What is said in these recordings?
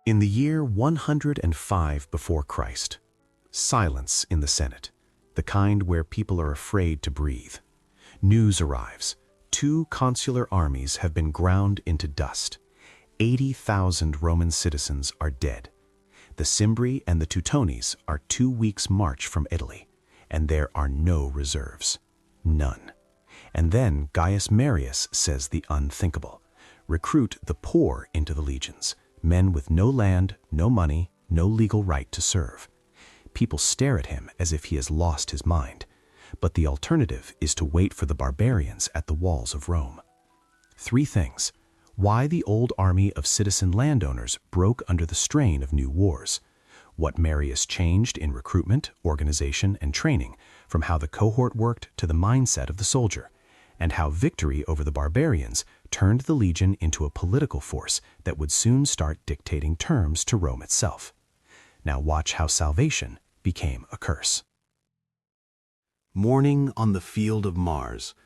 In the year 105 before Christ, silence in the Senate, the kind where people are afraid to breathe. News arrives. 2 consular armies have been ground into dust. 80,000 Roman citizens are dead. The Cimbri and the Teutones are 2 weeks' march from Italy, and there are no reserves. None. And then Gaius Marius says the unthinkable. Recruit the poor into the legions, men with no land, no money, no legal right to serve. People stare at him as if he has lost his mind. But the alternative is to wait for the barbarians at the walls of Rome. 3 things. Why the old army of citizen landowners broke under the strain of new wars. What Marius changed in recruitment, organization, and training, from how the cohort worked to the mindset of the soldier. And how victory over the barbarians turned the legion into a political force that would soon start dictating terms to Rome itself. Now watch how salvation became a curse. Morning on the field of Mars,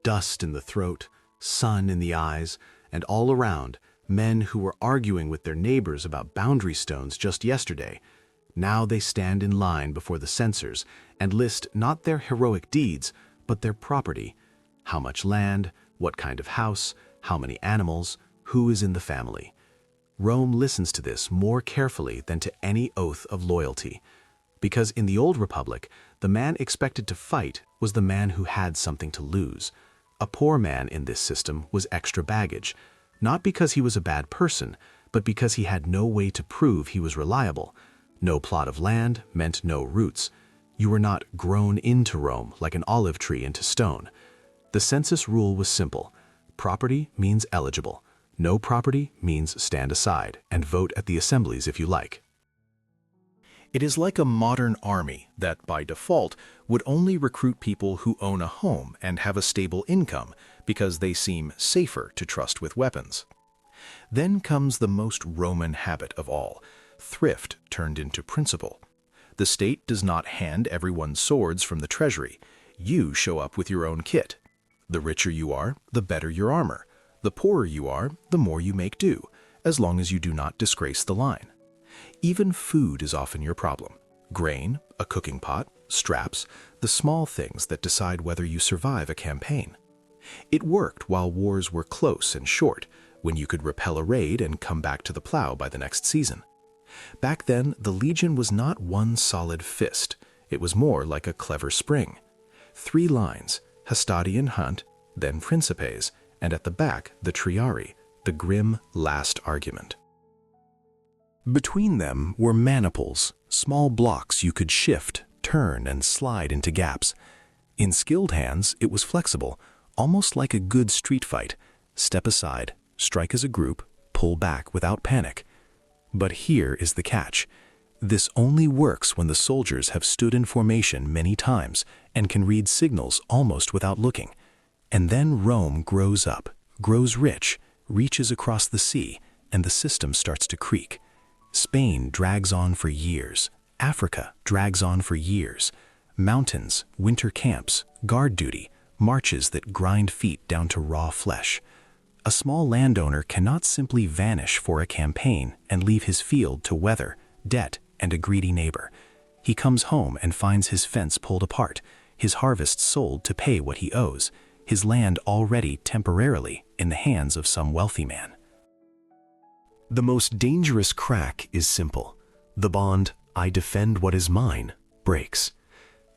dust in the throat, sun in the eyes, and all around, men who were arguing with their neighbors about boundary stones just yesterday. Now they stand in line before the censors and list not their heroic deeds, but their property. How much land, what kind of house, how many animals, who is in the family. Rome listens to this more carefully than to any oath of loyalty. Because in the old republic, the man expected to fight was the man who had something to lose. A poor man in this system was extra baggage, not because he was a bad person, but because he had no way to prove he was reliable. No plot of land meant no roots. You were not grown into Rome like an olive tree into stone. The census rule was simple. Property means eligible. No property means stand aside and vote at the assemblies if you like. It is like a modern army that, by default, would only recruit people who own a home and have a stable income because they seem safer to trust with weapons. Then comes the most Roman habit of all, thrift turned into principle. The state does not hand everyone swords from the treasury. You show up with your own kit. The richer you are, the better your armor. The poorer you are, the more you make do, as long as you do not disgrace the line. Even food is often your problem. Grain, a cooking pot, straps, the small things that decide whether you survive a campaign. It worked while wars were close and short, when you could repel a raid and come back to the plow by the next season. Back then, the legion was not one solid fist. It was more like a clever spring. 3 lines, Hastati in front, then Principes, and at the back the Triarii, the grim last argument. Between them were maniples, small blocks you could shift, turn, and slide into gaps. In skilled hands, it was flexible, almost like a good street fight. Step aside, strike as a group, pull back without panic. But here is the catch. This only works when the soldiers have stood in formation many times and can read signals almost without looking. And then Rome grows up, grows rich, reaches across the sea, and the system starts to creak. Spain drags on for years. Africa drags on for years. Mountains, winter camps, guard duty, marches that grind feet down to raw flesh. A small landowner cannot simply vanish for a campaign and leave his field to weather, debt, and a greedy neighbor. He comes home and finds his fence pulled apart, his harvest sold to pay what he owes, his land already temporarily in the hands of some wealthy man. The most dangerous crack is simple. The bond, "I defend what is mine," breaks.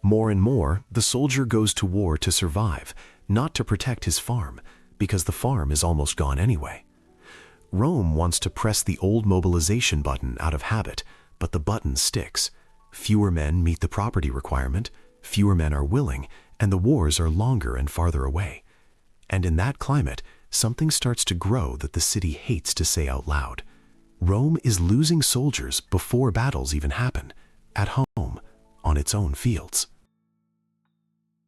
More and more, the soldier goes to war to survive, not to protect his farm, because the farm is almost gone anyway. Rome wants to press the old mobilization button out of habit, but the button sticks. Fewer men meet the property requirement, fewer men are willing, and the wars are longer and farther away. And in that climate, something starts to grow that the city hates to say out loud. Rome is losing soldiers before battles even happen, at home, on its own fields.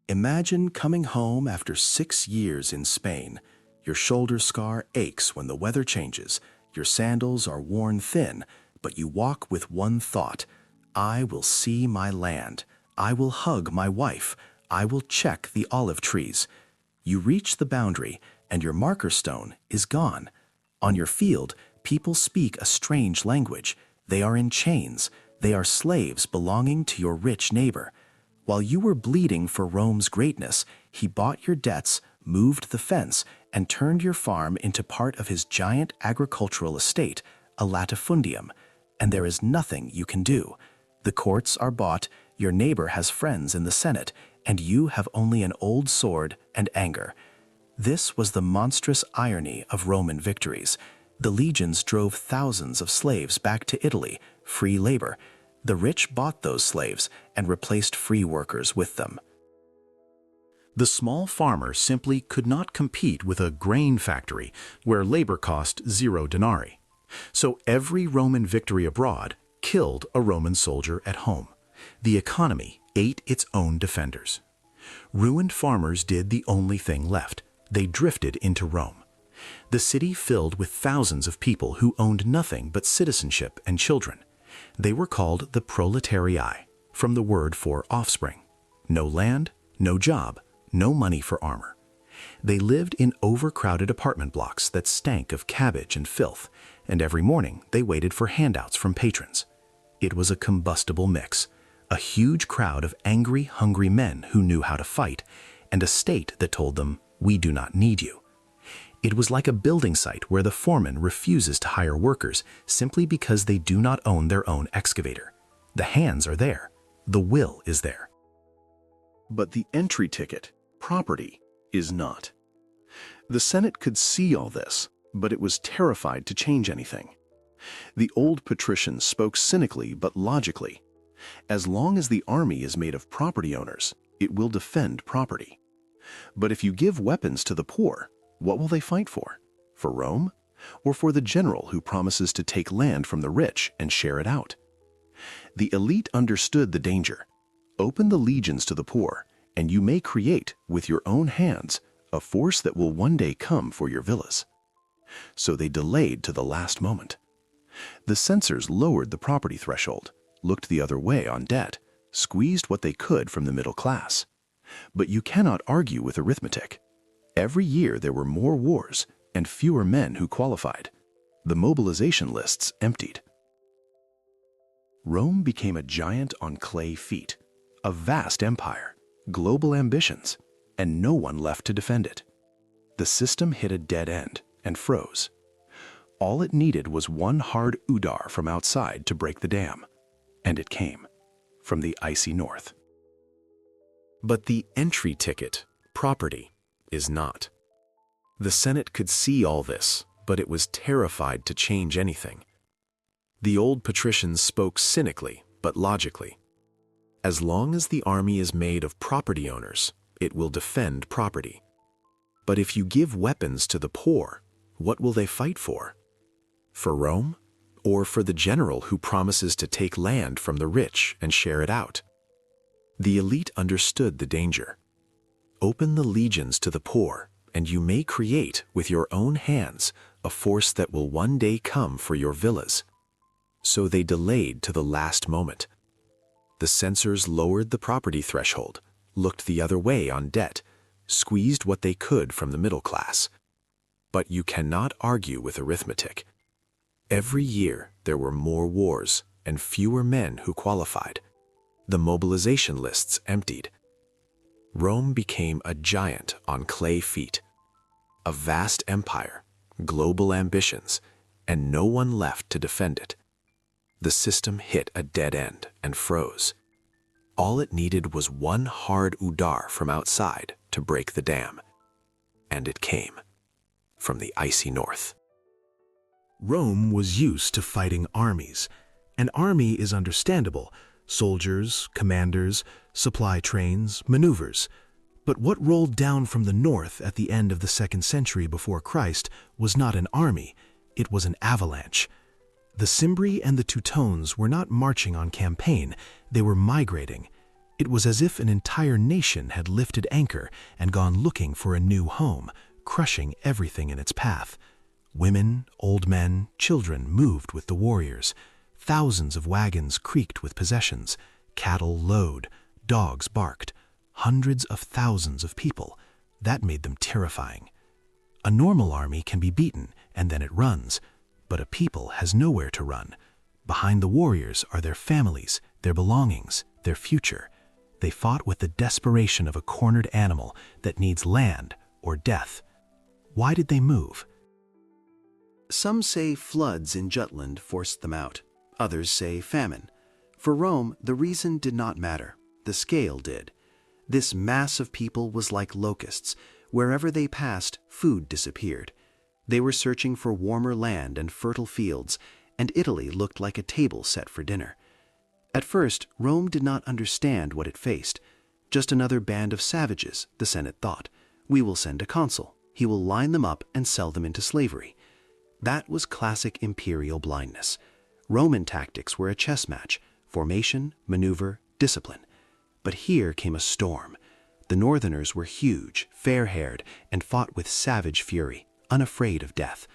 Imagine coming home after 6 years in Spain. Your shoulder scar aches when the weather changes, your sandals are worn thin, but you walk with one thought: I will see my land, I will hug my wife, I will check the olive trees. You reach the boundary, and your marker stone is gone. On your field, People speak a strange language. They are in chains. They are slaves belonging to your rich neighbor. While you were bleeding for Rome's greatness, he bought your debts, moved the fence, and turned your farm into part of his giant agricultural estate, a latifundium, and there is nothing you can do. The courts are bought, your neighbor has friends in the Senate, and you have only an old sword and anger. This was the monstrous irony of Roman victories. The legions drove thousands of slaves back to Italy, free labor. The rich bought those slaves and replaced free workers with them. The small farmer simply could not compete with a grain factory where labor cost 0 denarii. So every Roman victory abroad killed a Roman soldier at home. The economy ate its own defenders. Ruined farmers did the only thing left. They drifted into Rome. The city filled with thousands of people who owned nothing but citizenship and children. They were called the proletarii, from the word for offspring. No land, no job, no money for armor. They lived in overcrowded apartment blocks that stank of cabbage and filth, and every morning they waited for handouts from patrons. It was a combustible mix, a huge crowd of angry, hungry men who knew how to fight, and a state that told them, "We do not need you." It was like a building site where the foreman refuses to hire workers simply because they do not own their own excavator. The hands are there. The will is there. But the entry ticket, property, is not. The Senate could see all this, but it was terrified to change anything. The old patricians spoke cynically but logically. As long as the army is made of property owners, it will defend property. But if you give weapons to the poor, what will they fight for? For Rome? Or for the general who promises to take land from the rich and share it out? The elite understood the danger. Open the legions to the poor, and you may create, with your own hands, a force that will one day come for your villas. So they delayed to the last moment. The censors lowered the property threshold, looked the other way on debt, squeezed what they could from the middle class. But you cannot argue with arithmetic. Every year there were more wars and fewer men who qualified. The mobilization lists emptied. Rome became a giant on clay feet, a vast empire, global ambitions, and no one left to defend it. The system hit a dead end and froze. All it needed was one hard udar from outside to break the dam, and it came from the icy north. But the entry ticket, property, is not. The Senate could see all this, but it was terrified to change anything. The old patricians spoke cynically but logically. As long as the army is made of property owners, it will defend property. But if you give weapons to the poor, what will they fight for? For Rome? Or for the general who promises to take land from the rich and share it out? The elite understood the danger. Open the legions to the poor, and you may create, with your own hands, a force that will one day come for your villas. So they delayed to the last moment. The censors lowered the property threshold, looked the other way on debt, squeezed what they could from the middle class. But you cannot argue with arithmetic. Every year there were more wars and fewer men who qualified. The mobilization lists emptied. Rome became a giant on clay feet, a vast empire, global ambitions, and no one left to defend it. The system hit a dead end and froze. All it needed was one hard udar from outside to break the dam. And it came from the icy north. Rome was used to fighting armies. An army is understandable: soldiers, commanders, supply trains, maneuvers. But what rolled down from the north at the end of the 2nd century before Christ was not an army, it was an avalanche. The Cimbri and the Teutones were not marching on campaign, they were migrating. It was as if an entire nation had lifted anchor and gone looking for a new home, crushing everything in its path. Women, old men, children moved with the warriors. Thousands of wagons creaked with possessions. Cattle lowed, dogs barked. Hundreds of thousands of people. That made them terrifying. A normal army can be beaten, and then it runs. But a people has nowhere to run. Behind the warriors are their families, their belongings, their future. They fought with the desperation of a cornered animal that needs land or death. Why did they move? Some say floods in Jutland forced them out. Others say famine. For Rome, the reason did not matter. The scale did. This mass of people was like locusts. Wherever they passed, food disappeared. They were searching for warmer land and fertile fields, and Italy looked like a table set for dinner. At first, Rome did not understand what it faced. Just another band of savages, the Senate thought. We will send a consul. He will line them up and sell them into slavery. That was classic imperial blindness. Roman tactics were a chess match: formation, maneuver, discipline. But here came a storm. The Northerners were huge, fair-haired, and fought with savage fury, unafraid of death.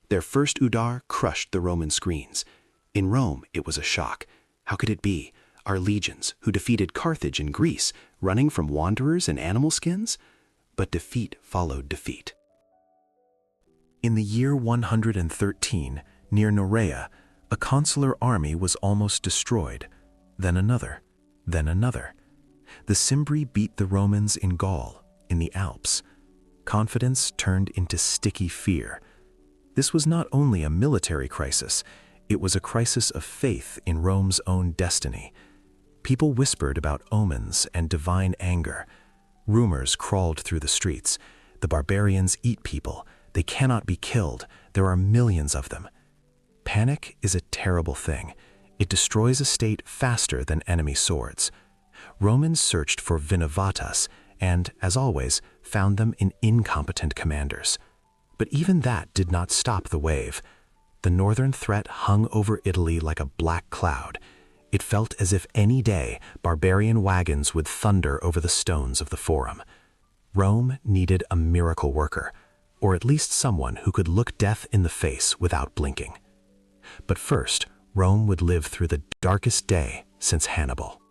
Their first Udar crushed the Roman screens. In Rome, it was a shock. How could it be? Our legions, who defeated Carthage and Greece, running from wanderers in animal skins? But defeat followed defeat. In the year 113, near Norea, a consular army was almost destroyed. Then another, then another. The Cimbri beat the Romans in Gaul, in the Alps. Confidence turned into sticky fear. This was not only a military crisis, it was a crisis of faith in Rome's own destiny. People whispered about omens and divine anger. Rumors crawled through the streets. The barbarians eat people. They cannot be killed. There are millions of them. Panic is a terrible thing. It destroys a state faster than enemy swords. Romans searched for Vinavatas and, as always, found them in incompetent commanders. But even that did not stop the wave. The northern threat hung over Italy like a black cloud. It felt as if any day barbarian wagons would thunder over the stones of the Forum. Rome needed a miracle worker, or at least someone who could look death in the face without blinking. But first, Rome would live through the darkest day since Hannibal.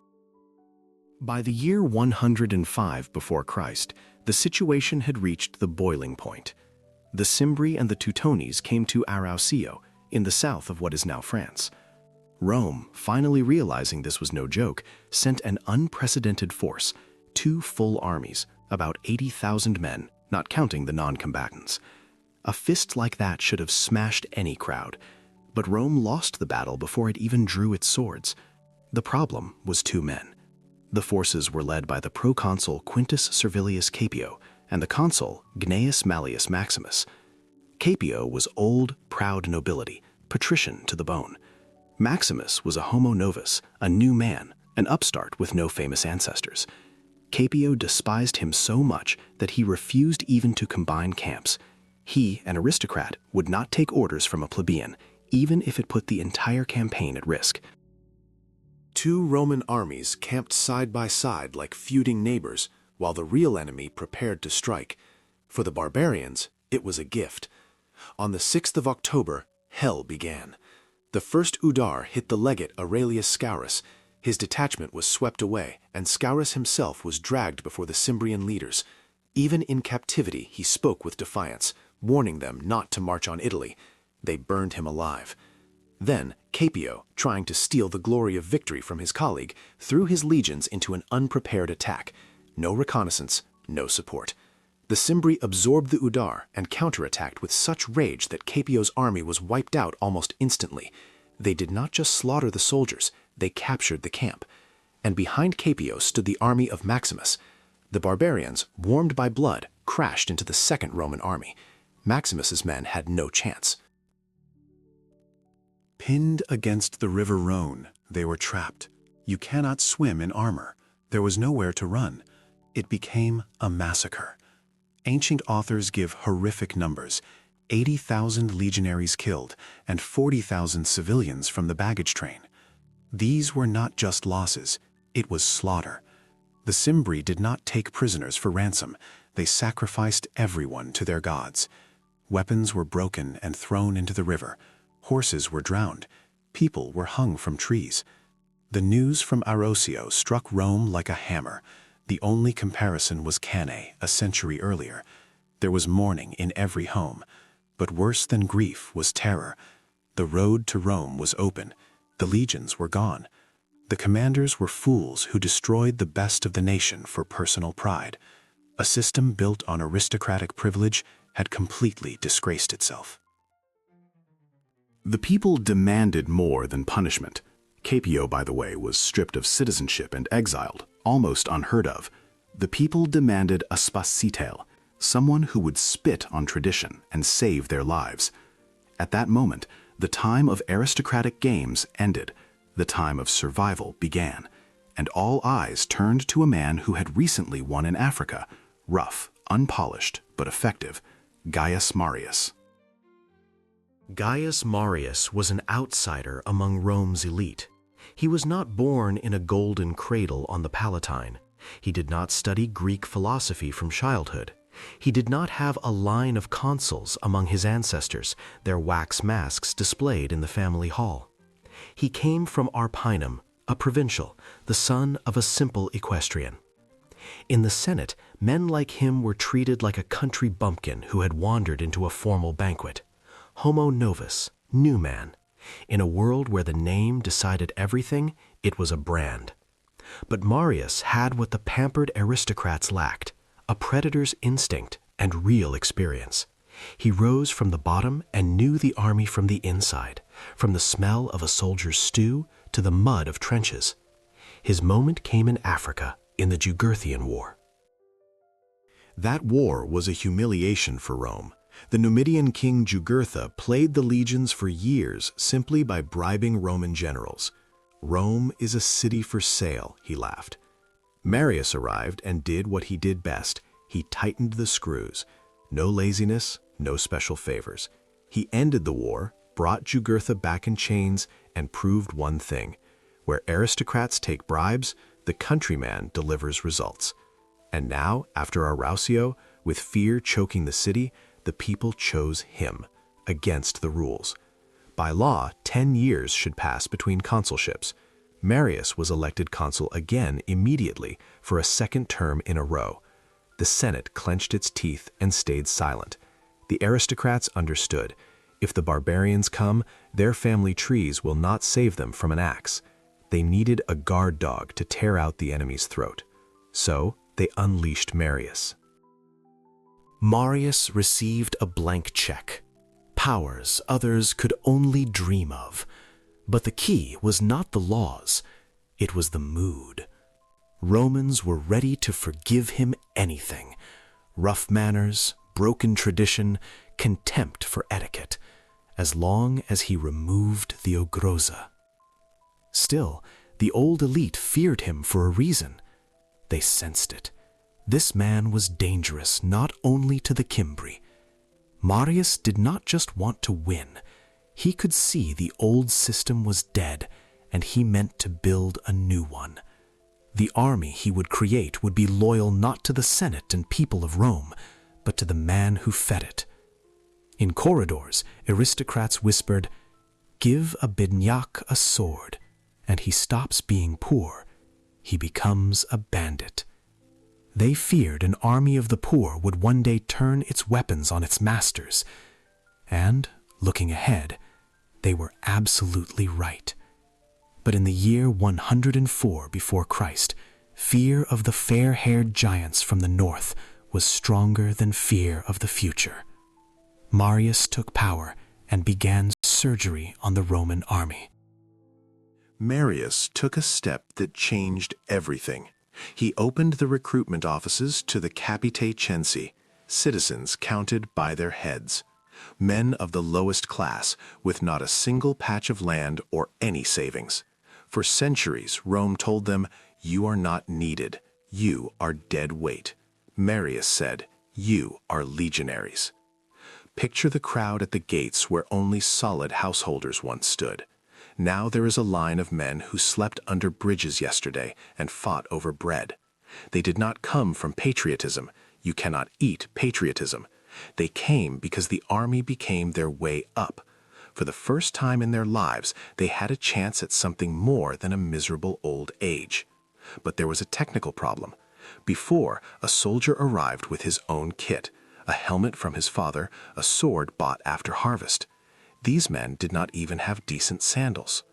By the year 105 before Christ, the situation had reached the boiling point. The Cimbri and the Teutones came to Arausio, in the south of what is now France. Rome, finally realizing this was no joke, sent an unprecedented force, 2 full armies, about 80,000 men, not counting the non-combatants. A fist like that should have smashed any crowd, but Rome lost the battle before it even drew its swords. The problem was 2 men. The forces were led by the proconsul Quintus Servilius Caepio and the consul Gnaeus Malleus Maximus. Caepio was old, proud nobility, patrician to the bone. Maximus was a homo novus, a new man, an upstart with no famous ancestors. Caepio despised him so much that he refused even to combine camps. He, an aristocrat, would not take orders from a plebeian, even if it put the entire campaign at risk. 2 Roman armies camped side by side like feuding neighbors, while the real enemy prepared to strike. For the barbarians, it was a gift. On the 6th of October, hell began. The first Udar hit the legate Aurelius Scaurus. His detachment was swept away, and Scaurus himself was dragged before the Cimbrian leaders. Even in captivity, he spoke with defiance, warning them not to march on Italy. They burned him alive. Then, Caepio, trying to steal the glory of victory from his colleague, threw his legions into an unprepared attack. No reconnaissance, no support. The Cimbri absorbed the Udar and counterattacked with such rage that Caepio's army was wiped out almost instantly. They did not just slaughter the soldiers, they captured the camp. And behind Caepio stood the army of Maximus. The barbarians, warmed by blood, crashed into the second Roman army. Maximus's men had no chance. Pinned against the river Rhone, they were trapped. You cannot swim in armor. There was nowhere to run. It became a massacre. Ancient authors give horrific numbers: 80,000 legionaries killed and 40,000 civilians from the baggage train. These were not just losses, it was slaughter. The Cimbri did not take prisoners for ransom. They sacrificed everyone to their gods. Weapons were broken and thrown into the river. Horses were drowned. People were hung from trees. The news from Arausio struck Rome like a hammer. The only comparison was Cannae, a century earlier. There was mourning in every home. But worse than grief was terror. The road to Rome was open. The legions were gone. The commanders were fools who destroyed the best of the nation for personal pride. A system built on aristocratic privilege had completely disgraced itself. The people demanded more than punishment. Capio, by the way, was stripped of citizenship and exiled, almost unheard of. The people demanded a spasitel, someone who would spit on tradition and save their lives. At that moment, the time of aristocratic games ended. The time of survival began, and all eyes turned to a man who had recently won in Africa, rough, unpolished, but effective, Gaius Marius. Gaius Marius was an outsider among Rome's elite. He was not born in a golden cradle on the Palatine. He did not study Greek philosophy from childhood. He did not have a line of consuls among his ancestors, their wax masks displayed in the family hall. He came from Arpinum, a provincial, the son of a simple equestrian. In the Senate, men like him were treated like a country bumpkin who had wandered into a formal banquet. Homo novus, new man. In a world where the name decided everything, it was a brand. But Marius had what the pampered aristocrats lacked, a predator's instinct and real experience. He rose from the bottom and knew the army from the inside, from the smell of a soldier's stew to the mud of trenches. His moment came in Africa, in the Jugurthian War. That war was a humiliation for Rome. The Numidian king Jugurtha played the legions for years simply by bribing Roman generals. Rome is a city for sale, he laughed. Marius arrived and did what he did best. He tightened the screws. No laziness, no special favors. He ended the war, brought Jugurtha back in chains, and proved one thing. Where aristocrats take bribes, the countryman delivers results. And now, after Arausio, with fear choking the city, the people chose him, against the rules. By law, 10 years should pass between consulships. Marius was elected consul again immediately for a second term in a row. The Senate clenched its teeth and stayed silent. The aristocrats understood. If the barbarians come, their family trees will not save them from an axe. They needed a guard dog to tear out the enemy's throat. So they unleashed Marius. Marius received a blank check, powers others could only dream of. But the key was not the laws, it was the mood. Romans were ready to forgive him anything. Rough manners, broken tradition, contempt for etiquette, as long as he removed the ogrosa. Still, the old elite feared him for a reason. They sensed it. This man was dangerous not only to the Cimbri. Marius did not just want to win. He could see the old system was dead, and he meant to build a new one. The army he would create would be loyal not to the Senate and people of Rome, but to the man who fed it. In corridors, aristocrats whispered, "Give a bidnyak a sword, and he stops being poor. He becomes a bandit." They feared an army of the poor would one day turn its weapons on its masters. And, looking ahead, they were absolutely right. But in the year 104 before Christ, fear of the fair-haired giants from the north was stronger than fear of the future. Marius took power and began surgery on the Roman army. Marius took a step that changed everything. He opened the recruitment offices to the capitae censi, citizens counted by their heads. Men of the lowest class, with not a single patch of land or any savings. For centuries, Rome told them, "You are not needed. You are dead weight." Marius said, "You are legionaries." Picture the crowd at the gates where only solid householders once stood. Now there is a line of men who slept under bridges yesterday and fought over bread. They did not come from patriotism. You cannot eat patriotism. They came because the army became their way up. For the first time in their lives, they had a chance at something more than a miserable old age. But there was a technical problem. Before, a soldier arrived with his own kit, a helmet from his father, a sword bought after harvest. These men did not even have decent sandals.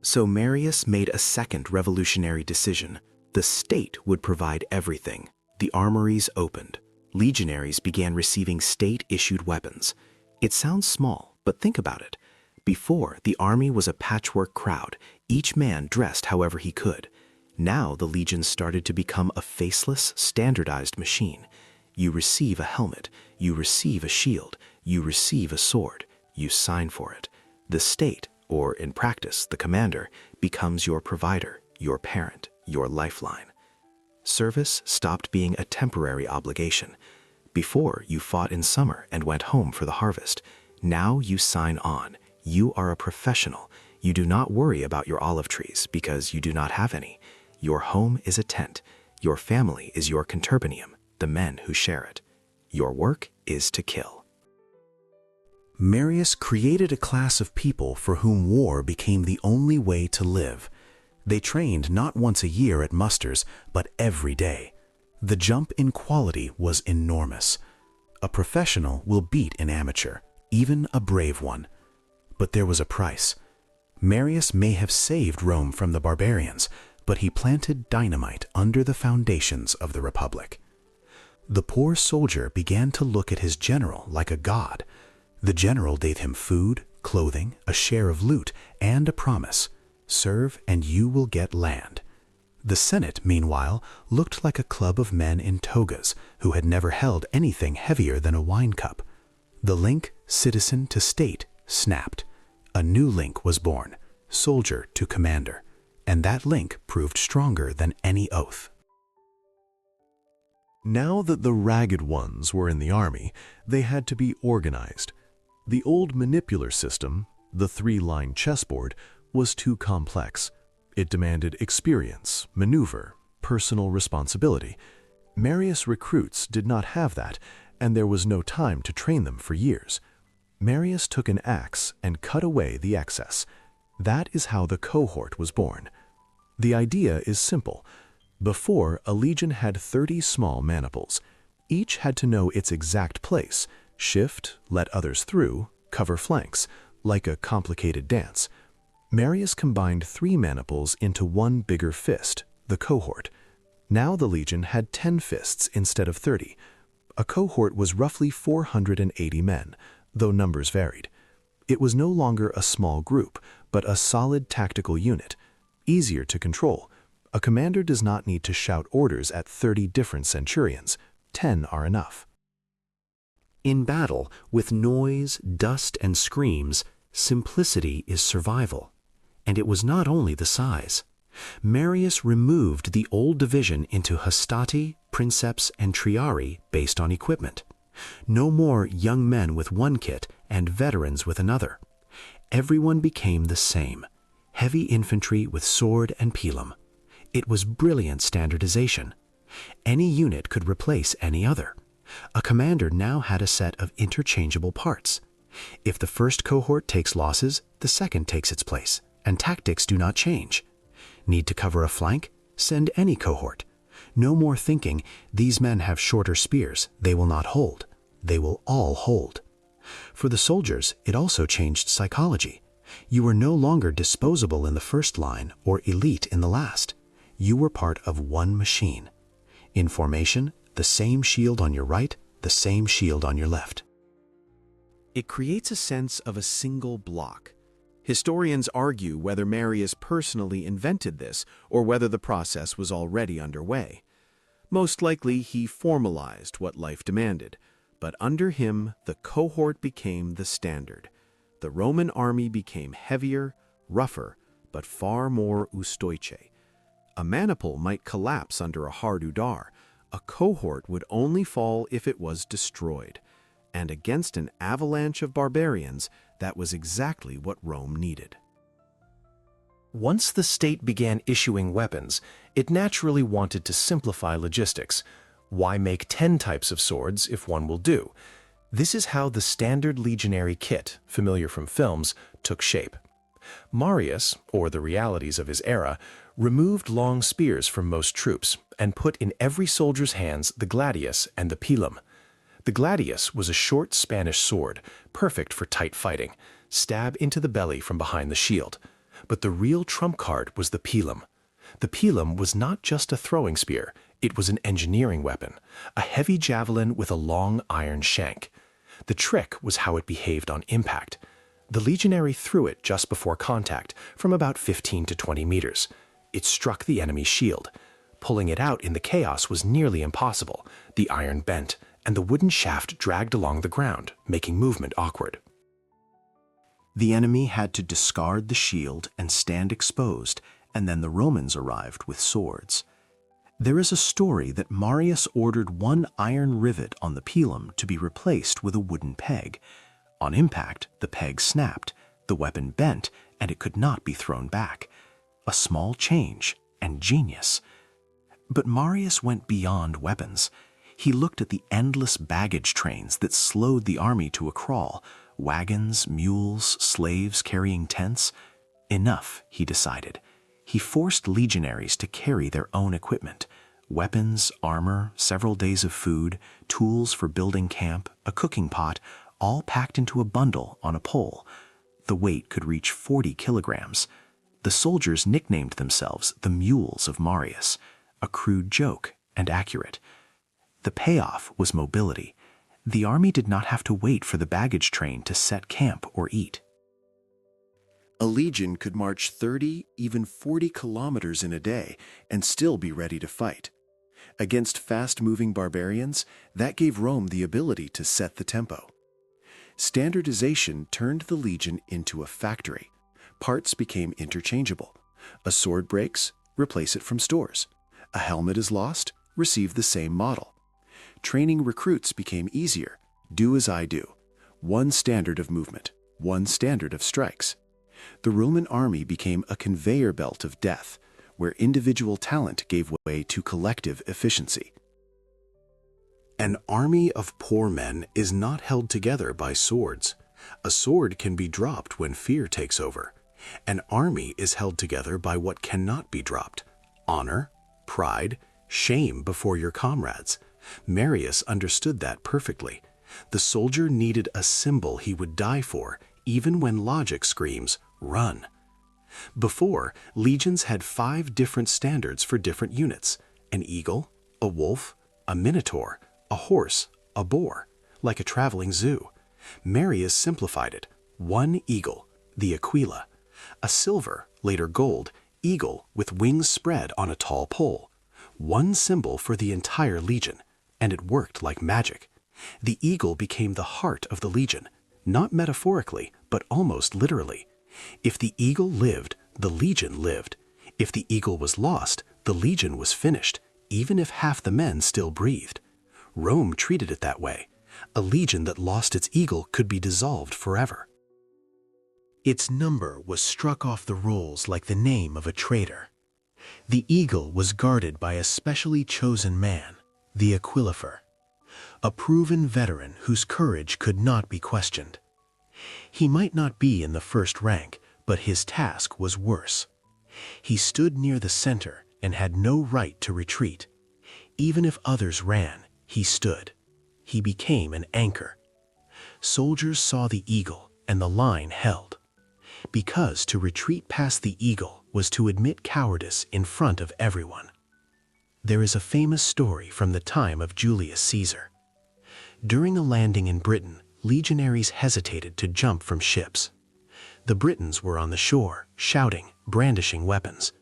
So Marius made a second revolutionary decision. The state would provide everything. The armories opened. Legionaries began receiving state-issued weapons. It sounds small, but think about it. Before, the army was a patchwork crowd, each man dressed however he could. Now the legions started to become a faceless, standardized machine. You receive a helmet, you receive a shield, you receive a sword, you sign for it. The state, or in practice, the commander, becomes your provider, your parent, your lifeline. Service stopped being a temporary obligation. Before, you fought in summer and went home for the harvest. Now you sign on. You are a professional. You do not worry about your olive trees because you do not have any. Your home is a tent. Your family is your conturbinium, the men who share it. Your work is to kill. Marius created a class of people for whom war became the only way to live. They trained not once a year at musters, but every day. The jump in quality was enormous. A professional will beat an amateur, even a brave one. But there was a price. Marius may have saved Rome from the barbarians, but he planted dynamite under the foundations of the Republic. The poor soldier began to look at his general like a god. The general gave him food, clothing, a share of loot, and a promise: serve and you will get land. The Senate, meanwhile, looked like a club of men in togas who had never held anything heavier than a wine cup. The link, citizen to state, snapped. A new link was born, soldier to commander, and that link proved stronger than any oath. Now that the ragged ones were in the army, they had to be organized. The old manipular system, the three-line chessboard, was too complex. It demanded experience, maneuver, personal responsibility. Marius' recruits did not have that, and there was no time to train them for years. Marius took an axe and cut away the excess. That is how the cohort was born. The idea is simple. Before, a legion had 30 small maniples. Each had to know its exact place, shift, let others through, cover flanks, like a complicated dance. Marius combined 3 maniples into one bigger fist, the cohort. Now the legion had 10 fists instead of 30. A cohort was roughly 480 men, though numbers varied. It was no longer a small group, but a solid tactical unit, easier to control. A commander does not need to shout orders at 30 different centurions. 10 are enough. In battle, with noise, dust, and screams, simplicity is survival. And it was not only the size. Marius removed the old division into hastati, princeps, and triarii based on equipment. No more young men with one kit and veterans with another. Everyone became the same, heavy infantry with sword and pilum. It was brilliant standardization. Any unit could replace any other. A commander now had a set of interchangeable parts. If the first cohort takes losses, the second takes its place, and tactics do not change. Need to cover a flank? Send any cohort. No more thinking, these men have shorter spears, they will not hold. They will all hold. For the soldiers, it also changed psychology. You were no longer disposable in the first line or elite in the last. You were part of one machine. In formation, the same shield on your right, the same shield on your left. It creates a sense of a single block. Historians argue whether Marius personally invented this or whether the process was already underway. Most likely he formalized what life demanded, but under him the cohort became the standard. The Roman army became heavier, rougher, but far more ustoiche. A maniple might collapse under a hard udar. A cohort would only fall if it was destroyed. And against an avalanche of barbarians, that was exactly what Rome needed. Once the state began issuing weapons, it naturally wanted to simplify logistics. Why make 10 types of swords if one will do? This is how the standard legionary kit, familiar from films, took shape. Marius, or the realities of his era, removed long spears from most troops and put in every soldier's hands the gladius and the pilum. The gladius was a short Spanish sword, perfect for tight fighting, stab into the belly from behind the shield. But the real trump card was the pilum. The pilum was not just a throwing spear, it was an engineering weapon, a heavy javelin with a long iron shank. The trick was how it behaved on impact. The legionary threw it just before contact, from about 15 to 20 meters. It struck the enemy's shield. Pulling it out in the chaos was nearly impossible. The iron bent, and the wooden shaft dragged along the ground, making movement awkward. The enemy had to discard the shield and stand exposed, and then the Romans arrived with swords. There is a story that Marius ordered one iron rivet on the pilum to be replaced with a wooden peg. On impact, the peg snapped, the weapon bent, and it could not be thrown back. A small change, and genius. But Marius went beyond weapons. He looked at the endless baggage trains that slowed the army to a crawl, wagons, mules, slaves carrying tents. Enough, he decided. He forced legionaries to carry their own equipment, weapons, armor, several days of food, tools for building camp, a cooking pot, all packed into a bundle on a pole. The weight could reach 40 kilograms. The soldiers nicknamed themselves the Mules of Marius, a crude joke and accurate. The payoff was mobility. The army did not have to wait for the baggage train to set camp or eat. A legion could march 30, even 40 kilometers in a day and still be ready to fight. Against fast-moving barbarians, that gave Rome the ability to set the tempo. Standardization turned the legion into a factory. Parts became interchangeable. A sword breaks, replace it from stores. A helmet is lost, receive the same model. Training recruits became easier. Do as I do. One standard of movement, one standard of strikes. The Roman army became a conveyor belt of death, where individual talent gave way to collective efficiency. An army of poor men is not held together by swords. A sword can be dropped when fear takes over. An army is held together by what cannot be dropped: honor, pride, shame before your comrades. Marius understood that perfectly. The soldier needed a symbol he would die for, even when logic screams, run. Before, legions had 5 different standards for different units: an eagle, a wolf, a minotaur, a horse, a boar, like a traveling zoo. Marius simplified it: one eagle, the aquila, a silver, later gold, eagle with wings spread on a tall pole. One symbol for the entire legion, and it worked like magic. The eagle became the heart of the legion, not metaphorically, but almost literally. If the eagle lived, the legion lived. If the eagle was lost, the legion was finished, even if half the men still breathed. Rome treated it that way. A legion that lost its eagle could be dissolved forever. Its number was struck off the rolls like the name of a traitor. The eagle was guarded by a specially chosen man, the aquilifer, a proven veteran whose courage could not be questioned. He might not be in the first rank, but his task was worse. He stood near the center and had no right to retreat. Even if others ran, he stood. He became an anchor. Soldiers saw the eagle, and the line held. Because to retreat past the eagle was to admit cowardice in front of everyone. There is a famous story from the time of Julius Caesar. During a landing in Britain, legionaries hesitated to jump from ships. The Britons were on the shore, shouting, brandishing weapons.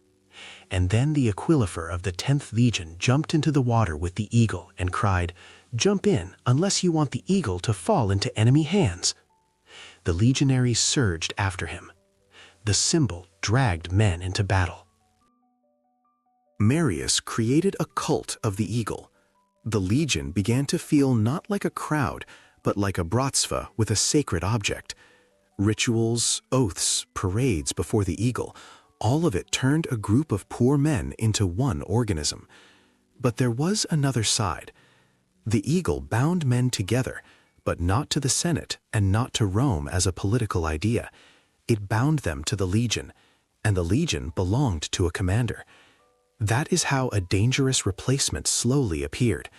And then the aquilifer of the 10th Legion jumped into the water with the eagle and cried, "Jump in, unless you want the eagle to fall into enemy hands." The legionaries surged after him. The symbol dragged men into battle. Marius created a cult of the eagle. The legion began to feel not like a crowd, but like a bratstva with a sacred object. Rituals, oaths, parades before the eagle, all of it turned a group of poor men into one organism. But there was another side. The eagle bound men together, but not to the Senate and not to Rome as a political idea. It bound them to the legion, and the legion belonged to a commander. That is how a dangerous replacement slowly appeared.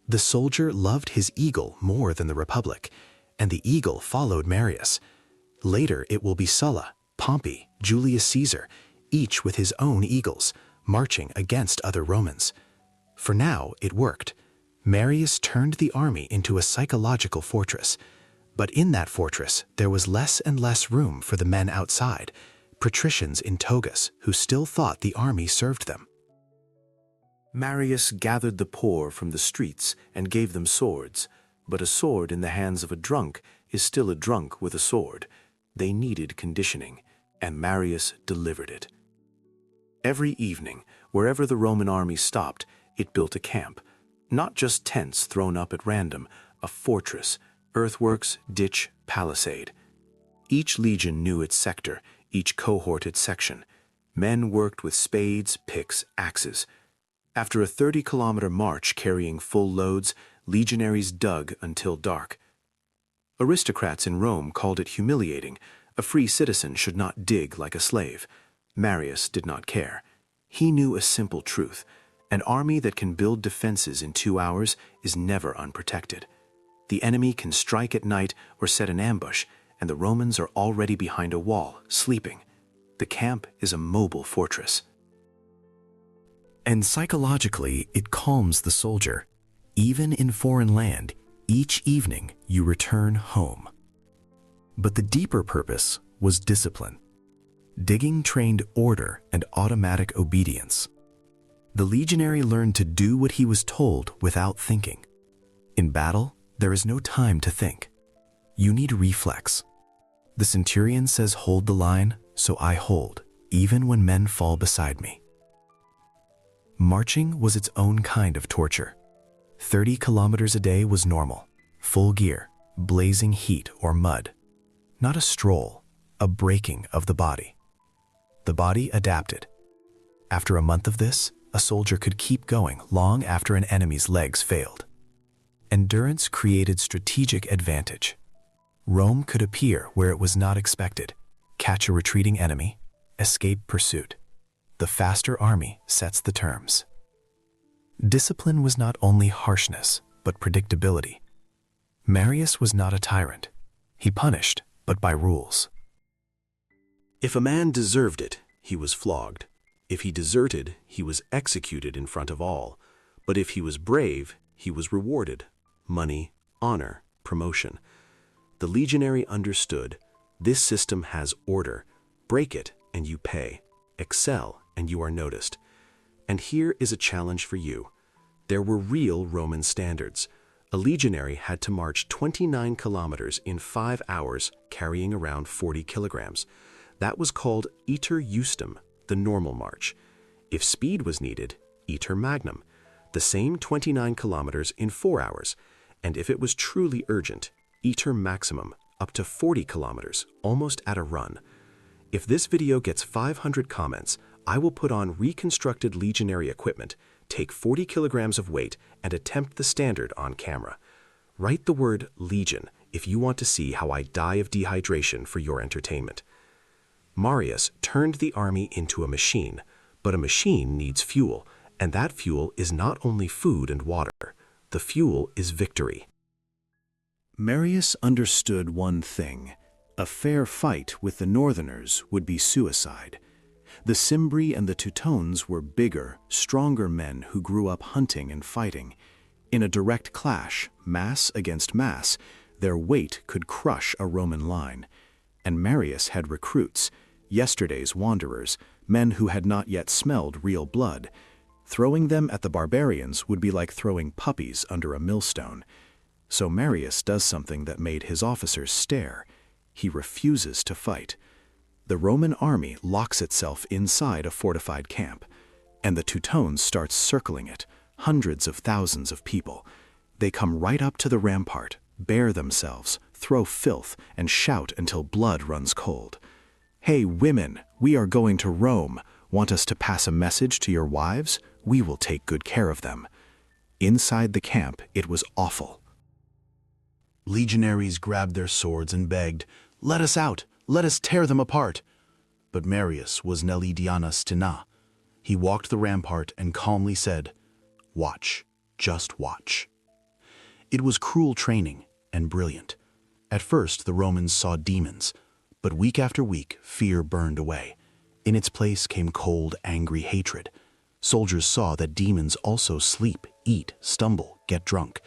The soldier loved his eagle more than the Republic, and the eagle followed Marius. Later it will be Sulla, Pompey, Julius Caesar, each with his own eagles, marching against other Romans. For now, it worked. Marius turned the army into a psychological fortress. But in that fortress, there was less and less room for the men outside, patricians in togas who still thought the army served them. Marius gathered the poor from the streets and gave them swords, but a sword in the hands of a drunk is still a drunk with a sword. They needed conditioning, and Marius delivered it. Every evening, wherever the Roman army stopped, it built a camp. Not just tents thrown up at random, a fortress, earthworks, ditch, palisade. Each legion knew its sector, each cohort its section. Men worked with spades, picks, axes. After a 30-kilometer march carrying full loads, legionaries dug until dark. Aristocrats in Rome called it humiliating. A free citizen should not dig like a slave. Marius did not care. He knew a simple truth. An army that can build defenses in 2 hours is never unprotected. The enemy can strike at night or set an ambush, and the Romans are already behind a wall, sleeping. The camp is a mobile fortress. And psychologically, it calms the soldier. Even in foreign land, each evening you return home. But the deeper purpose was discipline. Digging trained order and automatic obedience. The legionary learned to do what he was told without thinking. In battle, there is no time to think. You need reflex. The centurion says hold the line, so I hold, even when men fall beside me. Marching was its own kind of torture. 30 kilometers a day was normal, full gear, blazing heat or mud. Not a stroll, a breaking of the body. The body adapted. After a month of this, a soldier could keep going long after an enemy's legs failed. Endurance created strategic advantage. Rome could appear where it was not expected, catch a retreating enemy, escape pursuit. The faster army sets the terms. Discipline was not only harshness, but predictability. Marius was not a tyrant. He punished, but by rules. If a man deserved it, he was flogged. If he deserted, he was executed in front of all. But if he was brave, he was rewarded. Money, honor, promotion. The legionary understood, this system has order. Break it, and you pay. Excel, and you are noticed. And here is a challenge for you. There were real Roman standards. A legionary had to march 29 kilometers in 5 hours, carrying around 40 kilograms. That was called iter justum, the normal march. If speed was needed, iter magnum, the same 29 kilometers in 4 hours. And if it was truly urgent, iter maximum, up to 40 kilometers, almost at a run. If this video gets 500 comments, I will put on reconstructed legionary equipment, take 40 kilograms of weight, and attempt the standard on camera. Write the word legion if you want to see how I die of dehydration for your entertainment. Marius turned the army into a machine, but a machine needs fuel, and that fuel is not only food and water. The fuel is victory. Marius understood one thing. A fair fight with the Northerners would be suicide. The Cimbri and the Teutones were bigger, stronger men who grew up hunting and fighting. In a direct clash, mass against mass, their weight could crush a Roman line. And Marius had recruits, yesterday's wanderers, men who had not yet smelled real blood. Throwing them at the barbarians would be like throwing puppies under a millstone. So Marius does something that made his officers stare. He refuses to fight. The Roman army locks itself inside a fortified camp, and the Teutones start circling it, hundreds of thousands of people. They come right up to the rampart, bare themselves, throw filth, and shout until blood runs cold. "Hey, women, we are going to Rome. Want us to pass a message to your wives? We will take good care of them." Inside the camp, it was awful. Legionaries grabbed their swords and begged, "Let us out! Let us tear them apart!" But Marius was Nelli Diana Stina. He walked the rampart and calmly said, "Watch, just watch." It was cruel training and brilliant. At first, the Romans saw demons, but week after week, fear burned away. In its place came cold, angry hatred. Soldiers saw that demons also sleep, eat, stumble, get drunk.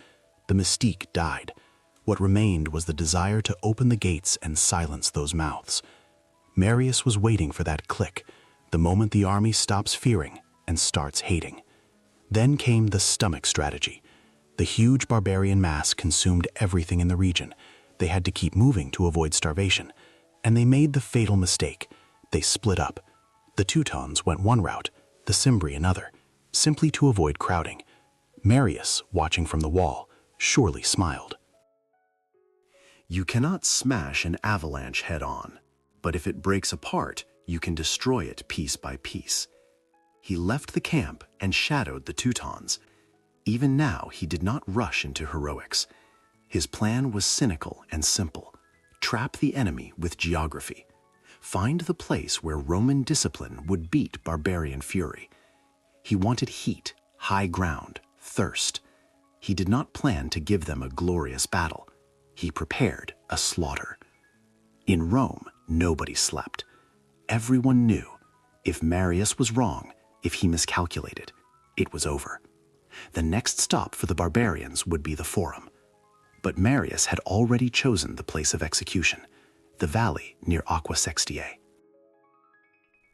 The mystique died. What remained was the desire to open the gates and silence those mouths. Marius was waiting for that click, the moment the army stops fearing and starts hating. Then came the stomach strategy. The huge barbarian mass consumed everything in the region. They had to keep moving to avoid starvation. And they made the fatal mistake. They split up. The Teutons went one route, the Cimbri another, simply to avoid crowding. Marius, watching from the wall, surely smiled. You cannot smash an avalanche head-on, but if it breaks apart, you can destroy it piece by piece. He left the camp and shadowed the Teutons. Even now, he did not rush into heroics. His plan was cynical and simple. Trap the enemy with geography. Find the place where Roman discipline would beat barbarian fury. He wanted heat, high ground, thirst. He did not plan to give them a glorious battle. He prepared a slaughter. In Rome, nobody slept. Everyone knew if Marius was wrong, if he miscalculated, it was over. The next stop for the barbarians would be the Forum. But Marius had already chosen the place of execution, the valley near Aquae Sextiae.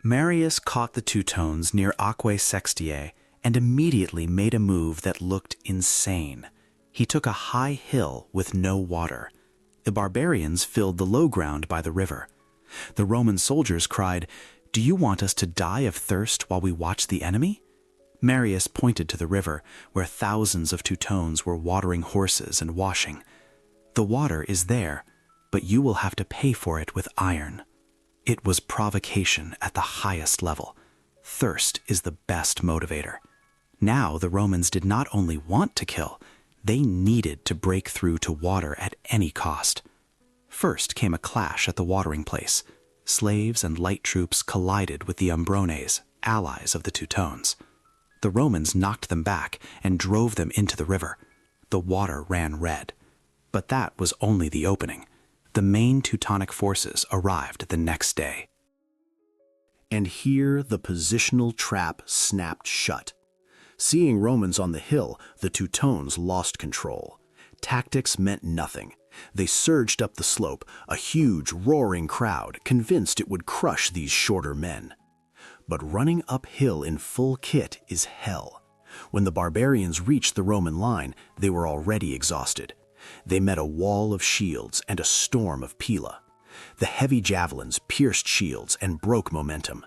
Marius caught the Teutons near Aquae Sextiae and immediately made a move that looked insane. He took a high hill with no water. The barbarians filled the low ground by the river. The Roman soldiers cried, "Do you want us to die of thirst while we watch the enemy?" Marius pointed to the river, where thousands of Teutons were watering horses and washing. "The water is there, but you will have to pay for it with iron." It was provocation at the highest level. Thirst is the best motivator. Now the Romans did not only want to kill, they needed to break through to water at any cost. First came a clash at the watering place. Slaves and light troops collided with the Umbrones, allies of the Teutons. The Romans knocked them back and drove them into the river. The water ran red. But that was only the opening. The main Teutonic forces arrived the next day. And here the positional trap snapped shut. Seeing Romans on the hill, the Teutons lost control. Tactics meant nothing. They surged up the slope, a huge, roaring crowd, convinced it would crush these shorter men. But running uphill in full kit is hell. When the barbarians reached the Roman line, they were already exhausted. They met a wall of shields and a storm of pila. The heavy javelins pierced shields and broke momentum.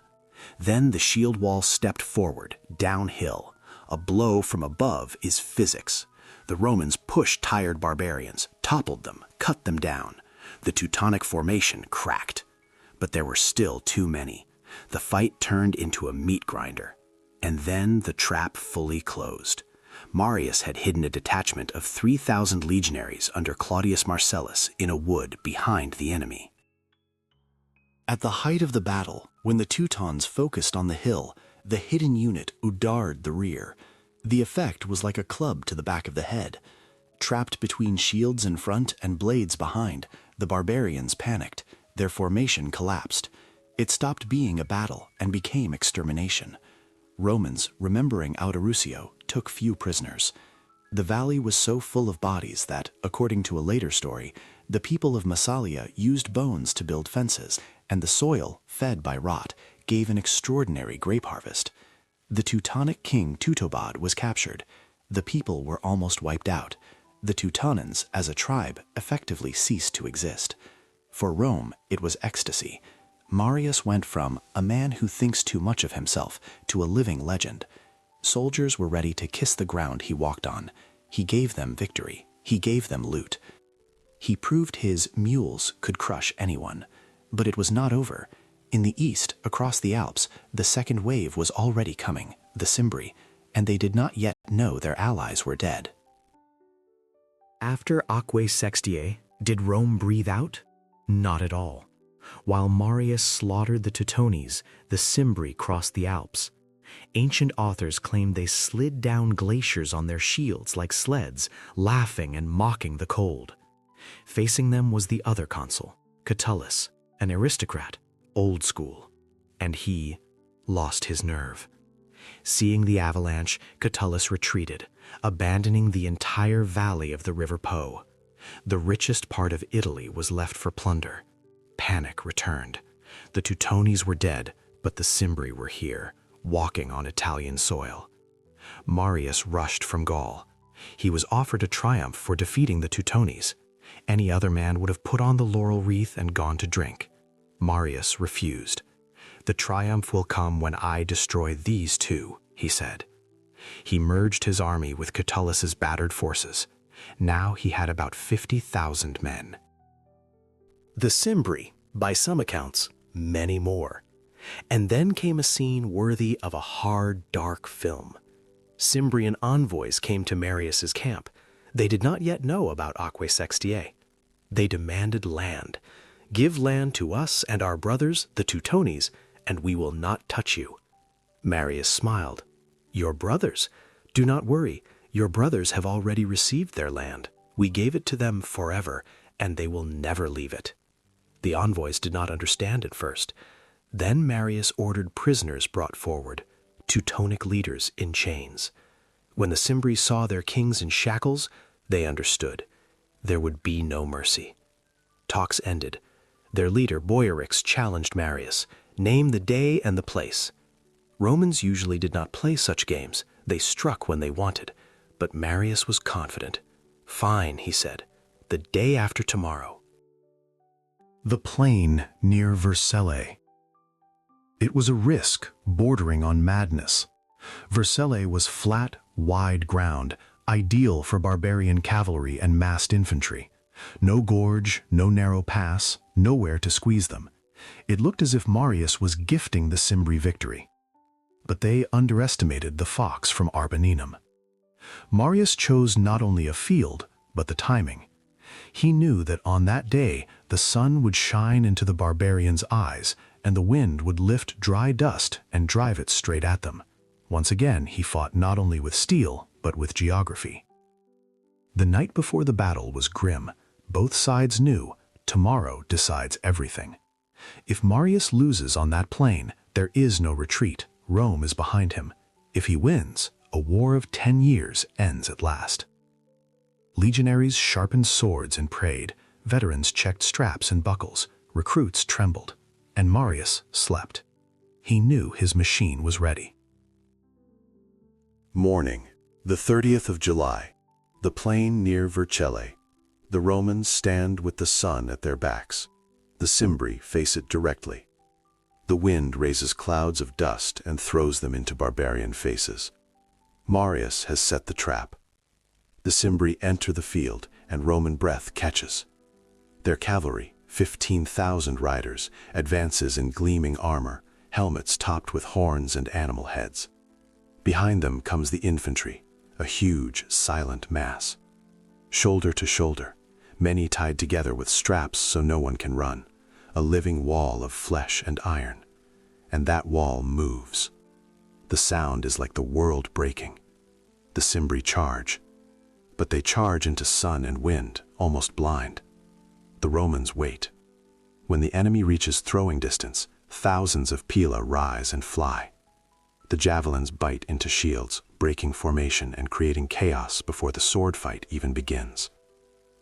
Then the shield wall stepped forward, downhill. A blow from above is physics. The Romans pushed tired barbarians, toppled them, cut them down. The Teutonic formation cracked. But there were still too many. The fight turned into a meat grinder. And then the trap fully closed. Marius had hidden a detachment of 3,000 legionaries under Claudius Marcellus in a wood behind the enemy. At the height of the battle, when the Teutons focused on the hill, the hidden unit udarred the rear. The effect was like a club to the back of the head. Trapped between shields in front and blades behind, the barbarians panicked. Their formation collapsed. It stopped being a battle and became extermination. Romans, remembering Auderucio, took few prisoners. The valley was so full of bodies that, according to a later story, the people of Massalia used bones to build fences, and the soil, fed by rot, gave an extraordinary grape harvest. The Teutonic king Teutobod was captured. The people were almost wiped out. The Teutonans, as a tribe, effectively ceased to exist. For Rome, it was ecstasy. Marius went from a man who thinks too much of himself to a living legend. Soldiers were ready to kiss the ground he walked on. He gave them victory. He gave them loot. He proved his mules could crush anyone. But it was not over. In the east, across the Alps, the second wave was already coming, the Cimbri, and they did not yet know their allies were dead. After Aquae Sextiae, did Rome breathe out? Not at all. While Marius slaughtered the Teutones, the Cimbri crossed the Alps. Ancient authors claim they slid down glaciers on their shields like sleds, laughing and mocking the cold. Facing them was the other consul, Catullus, an aristocrat, old school, and he lost his nerve. Seeing the avalanche, Catullus retreated, abandoning the entire valley of the River Po. The richest part of Italy was left for plunder. Panic returned. The Teutones were dead, but the Cimbri were here, walking on Italian soil. Marius rushed from Gaul. He was offered a triumph for defeating the Teutones. Any other man would have put on the laurel wreath and gone to drink. Marius refused. "The triumph will come when I destroy these two," he said. He merged his army with Catullus's battered forces. Now he had about 50,000 men. The Cimbri, by some accounts, many more. And then came a scene worthy of a hard, dark film. Cimbrian envoys came to Marius's camp. They did not yet know about Aquae Sextiae. They demanded land. "Give land to us and our brothers, the Teutones, and we will not touch you." Marius smiled. "Your brothers? Do not worry. Your brothers have already received their land. We gave it to them forever, and they will never leave it." The envoys did not understand at first. Then Marius ordered prisoners brought forward, Teutonic leaders in chains. When the Cimbri saw their kings in shackles, they understood. There would be no mercy. Talks ended. Their leader, Boiarix, challenged Marius. Name the day and the place. Romans usually did not play such games. They struck when they wanted. But Marius was confident. "Fine," he said. "The day after tomorrow." The plain near Vercellae. It was a risk bordering on madness. Vercellae was flat, wide ground, ideal for barbarian cavalry and massed infantry. No gorge, no narrow pass, nowhere to squeeze them. It looked as if Marius was gifting the Cimbri victory. But they underestimated the fox from Arboninum. Marius chose not only a field, but the timing. He knew that on that day the sun would shine into the barbarians' eyes, and the wind would lift dry dust and drive it straight at them. Once again he fought not only with steel, but with geography. The night before the battle was grim. Both sides knew tomorrow decides everything. If Marius loses on that plain, there is no retreat. Rome is behind him. If he wins, a war of 10 years ends at last. Legionaries sharpened swords and prayed. Veterans checked straps and buckles. Recruits trembled. And Marius slept. He knew his machine was ready. Morning, the 30th of July. The plain near Vercellae. The Romans stand with the sun at their backs. The Cimbri face it directly. The wind raises clouds of dust and throws them into barbarian faces. Marius has set the trap. The Cimbri enter the field, and Roman breath catches. Their cavalry, 15,000 riders, advances in gleaming armor, helmets topped with horns and animal heads. Behind them comes the infantry, a huge, silent mass. Shoulder to shoulder, many tied together with straps so no one can run, a living wall of flesh and iron. And that wall moves. The sound is like the world breaking. The Cimbri charge. But they charge into sun and wind, almost blind. The Romans wait. When the enemy reaches throwing distance, thousands of pila rise and fly. The javelins bite into shields, breaking formation and creating chaos before the sword fight even begins.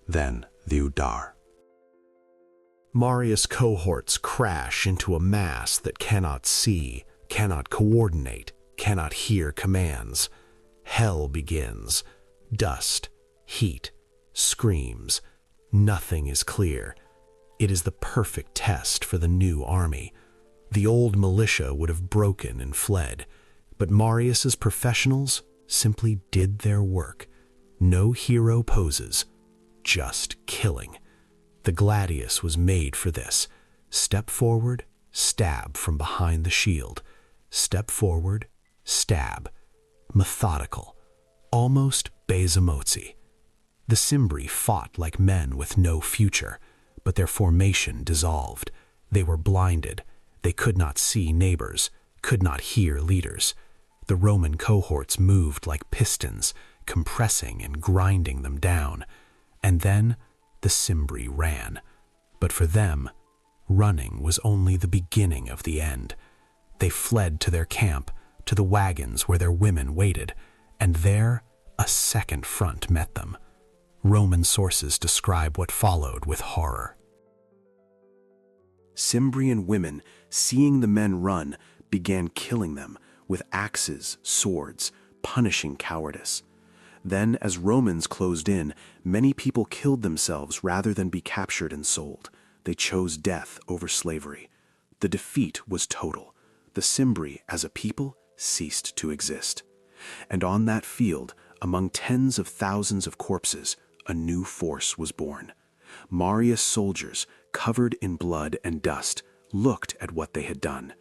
Then the Udar. Marius' cohorts crash into a mass that cannot see, cannot coordinate, cannot hear commands. Hell begins. Dust, heat, screams. Nothing is clear. It is the perfect test for the new army. The old militia would have broken and fled, but Marius's professionals simply did their work. No hero poses, just killing. The gladius was made for this. Step forward, stab from behind the shield. Step forward, stab. Methodical, almost Bezamotzi. The Cimbri fought like men with no future, but their formation dissolved. They were blinded. They could not see neighbors, could not hear leaders. The Roman cohorts moved like pistons, compressing and grinding them down. And then the Cimbri ran. But for them, running was only the beginning of the end. They fled to their camp, to the wagons where their women waited, and there a second front met them. Roman sources describe what followed with horror. Cimbrian women, seeing the men run, began killing them with axes, swords, punishing cowardice. Then, as Romans closed in, many people killed themselves rather than be captured and sold. They chose death over slavery. The defeat was total. The Cimbri, as a people, ceased to exist. And on that field, among tens of thousands of corpses, a new force was born. Marius' soldiers, covered in blood and dust, looked at what they had done.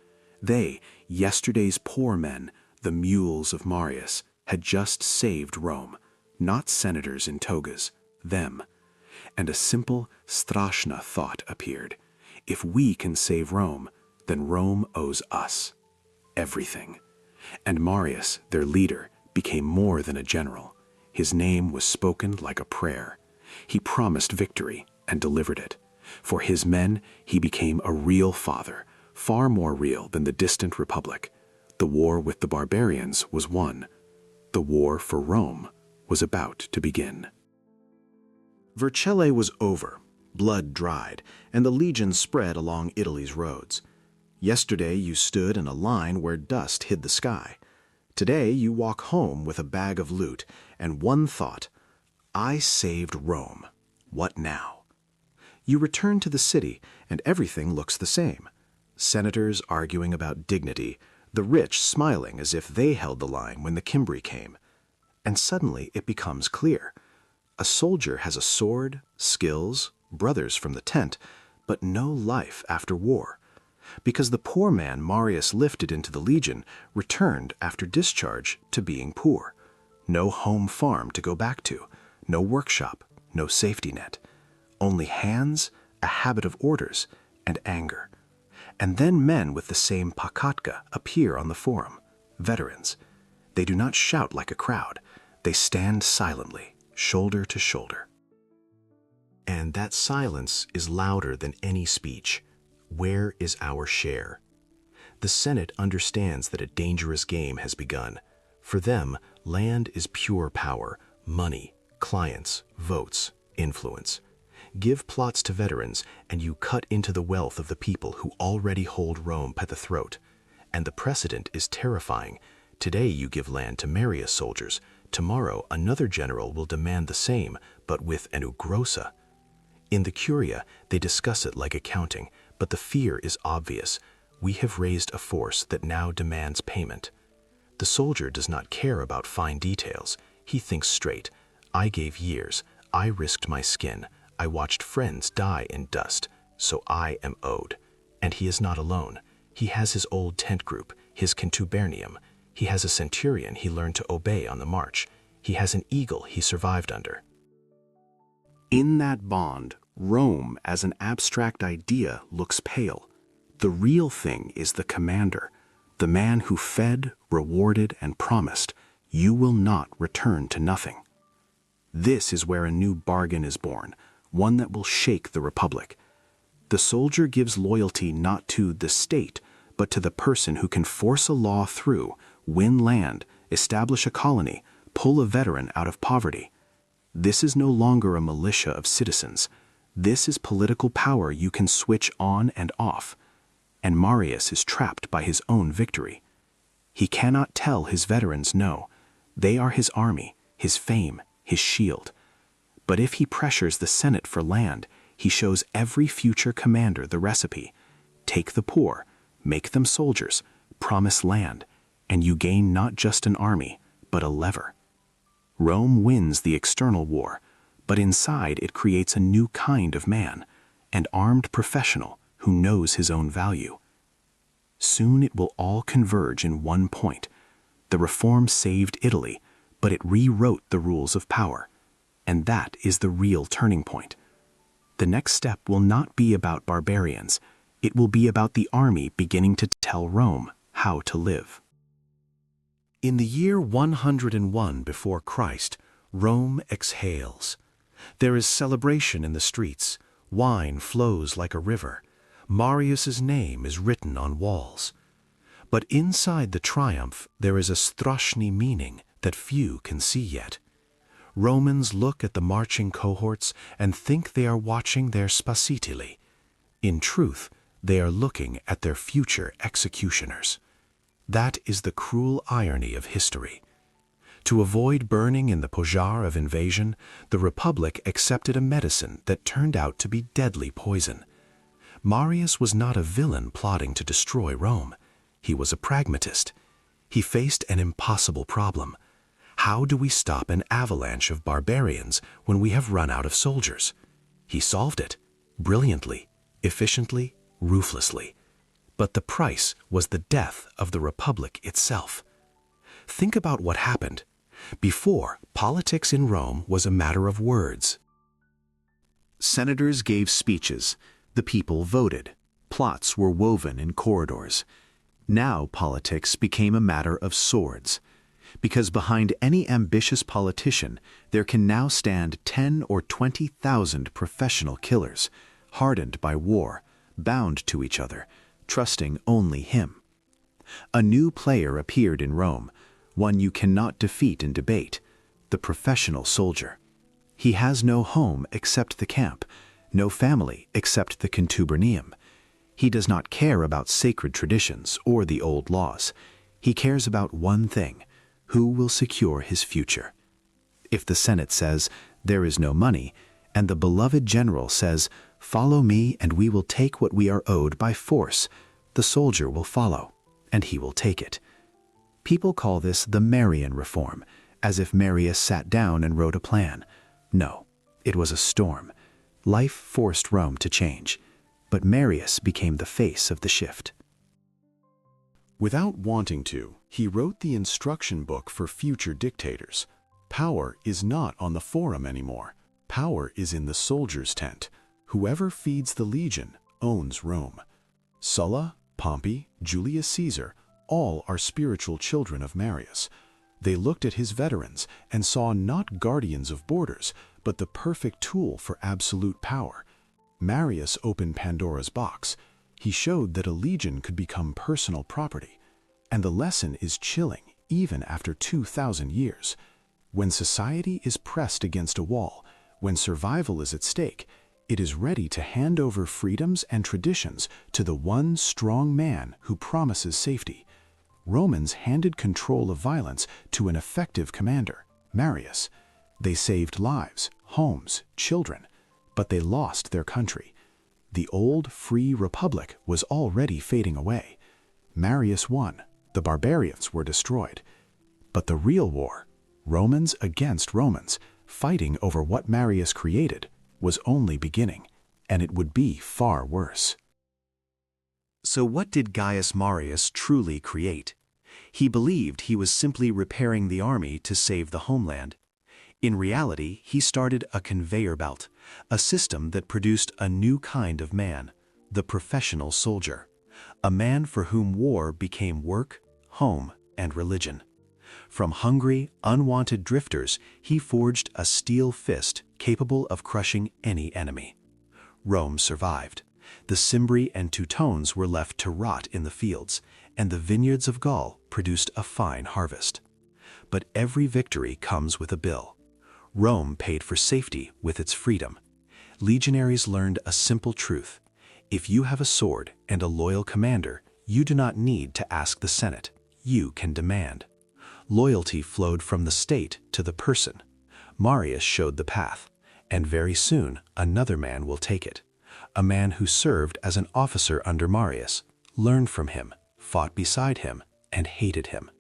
They, yesterday's poor men, the mules of Marius, had just saved Rome, not senators in togas, them. And a simple, strashna thought appeared. If we can save Rome, then Rome owes us everything. And Marius, their leader, became more than a general. His name was spoken like a prayer. He promised victory and delivered it. For his men, he became a real father, far more real than the distant republic. The war with the barbarians was won. The war for Rome was about to begin. Vercelli was over, blood dried, and the legion spread along Italy's roads. Yesterday you stood in a line where dust hid the sky. Today you walk home with a bag of loot and one thought: I saved Rome. What now? You return to the city and everything looks the same. Senators arguing about dignity, the rich smiling as if they held the line when the Cimbri came. And suddenly it becomes clear. A soldier has a sword, skills, brothers from the tent, but no life after war. Because the poor man Marius lifted into the legion returned after discharge to being poor. No home farm to go back to, no workshop, no safety net. Only hands, a habit of orders, and anger. And then men with the same pakatka appear on the forum, veterans. They do not shout like a crowd. They stand silently, shoulder to shoulder. And that silence is louder than any speech. Where is our share? The Senate understands that a dangerous game has begun. For them, land is pure power, money, clients, votes, influence. Give plots to veterans, and you cut into the wealth of the people who already hold Rome by the throat. And the precedent is terrifying. Today you give land to Marius soldiers. Tomorrow another general will demand the same, but with an ugrosa. In the Curia, they discuss it like accounting, but the fear is obvious. We have raised a force that now demands payment. The soldier does not care about fine details. He thinks straight. I gave years. I risked my skin. I watched friends die in dust, so I am owed. And he is not alone. He has his old tent group, his contubernium. He has a centurion he learned to obey on the march. He has an eagle he survived under. In that bond, Rome as an abstract idea looks pale. The real thing is the commander, the man who fed, rewarded, and promised, you will not return to nothing. This is where a new bargain is born, one that will shake the republic. The soldier gives loyalty not to the state, but to the person who can force a law through, win land, establish a colony, pull a veteran out of poverty. This is no longer a militia of citizens. This is political power you can switch on and off. And Marius is trapped by his own victory. He cannot tell his veterans no. They are his army, his fame, his shield. But if he pressures the Senate for land, he shows every future commander the recipe. Take the poor, make them soldiers, promise land, and you gain not just an army, but a lever. Rome wins the external war, but inside it creates a new kind of man, an armed professional who knows his own value. Soon it will all converge in one point. The reform saved Italy, but it rewrote the rules of power. And that is the real turning point. The next step will not be about barbarians. It will be about the army beginning to tell Rome how to live. In the year 101 before Christ, Rome exhales. There is celebration in the streets. Wine flows like a river. Marius's name is written on walls. But inside the triumph, there is a straszny meaning that few can see yet. Romans look at the marching cohorts and think they are watching their Spasitili. In truth, they are looking at their future executioners. That is the cruel irony of history. To avoid burning in the pojar of invasion, the Republic accepted a medicine that turned out to be deadly poison. Marius was not a villain plotting to destroy Rome. He was a pragmatist. He faced an impossible problem. How do we stop an avalanche of barbarians when we have run out of soldiers? He solved it, brilliantly, efficiently, ruthlessly. But the price was the death of the Republic itself. Think about what happened. Before, politics in Rome was a matter of words. Senators gave speeches. The people voted. Plots were woven in corridors. Now politics became a matter of swords. Because behind any ambitious politician, there can now stand 10 or 20,000 professional killers, hardened by war, bound to each other, trusting only him. A new player appeared in Rome, one you cannot defeat in debate, the professional soldier. He has no home except the camp, no family except the contubernium. He does not care about sacred traditions or the old laws. He cares about one thing: who will secure his future. If the Senate says, "There is no money," and the beloved general says, "Follow me and we will take what we are owed by force," the soldier will follow, and he will take it. People call this the Marian reform, as if Marius sat down and wrote a plan. No, it was a storm. Life forced Rome to change, but Marius became the face of the shift. Without wanting to, he wrote the instruction book for future dictators. Power is not on the forum anymore. Power is in the soldier's tent. Whoever feeds the legion owns Rome. Sulla, Pompey, Julius Caesar, all are spiritual children of Marius. They looked at his veterans and saw not guardians of borders, but the perfect tool for absolute power. Marius opened Pandora's box. He showed that a legion could become personal property. And the lesson is chilling even after 2,000 years. When society is pressed against a wall, when survival is at stake, it is ready to hand over freedoms and traditions to the one strong man who promises safety. Romans handed control of violence to an effective commander, Marius. They saved lives, homes, children, but they lost their country. The old free republic was already fading away. Marius won. The barbarians were destroyed. But the real war, Romans against Romans, fighting over what Marius created, was only beginning, and it would be far worse. So what did Gaius Marius truly create? He believed he was simply repairing the army to save the homeland. In reality, he started a conveyor belt, a system that produced a new kind of man, the professional soldier, a man for whom war became work, home, and religion. From hungry, unwanted drifters, he forged a steel fist capable of crushing any enemy. Rome survived. The Cimbri and Teutones were left to rot in the fields, and the vineyards of Gaul produced a fine harvest. But every victory comes with a bill. Rome paid for safety with its freedom. Legionaries learned a simple truth: if you have a sword and a loyal commander, you do not need to ask the Senate, you can demand. Loyalty flowed from the state to the person. Marius showed the path, and very soon another man will take it. A man who served as an officer under Marius, learned from him, fought beside him, and hated him.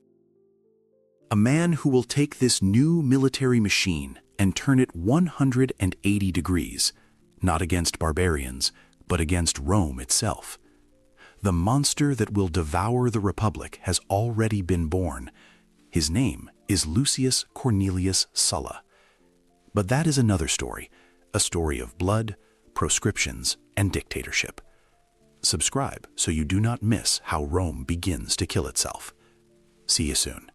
A man who will take this new military machine and turn it 180 degrees, not against barbarians, but against Rome itself. The monster that will devour the Republic has already been born. His name is Lucius Cornelius Sulla. But that is another story, a story of blood, proscriptions, and dictatorship. Subscribe so you do not miss how Rome begins to kill itself. See you soon.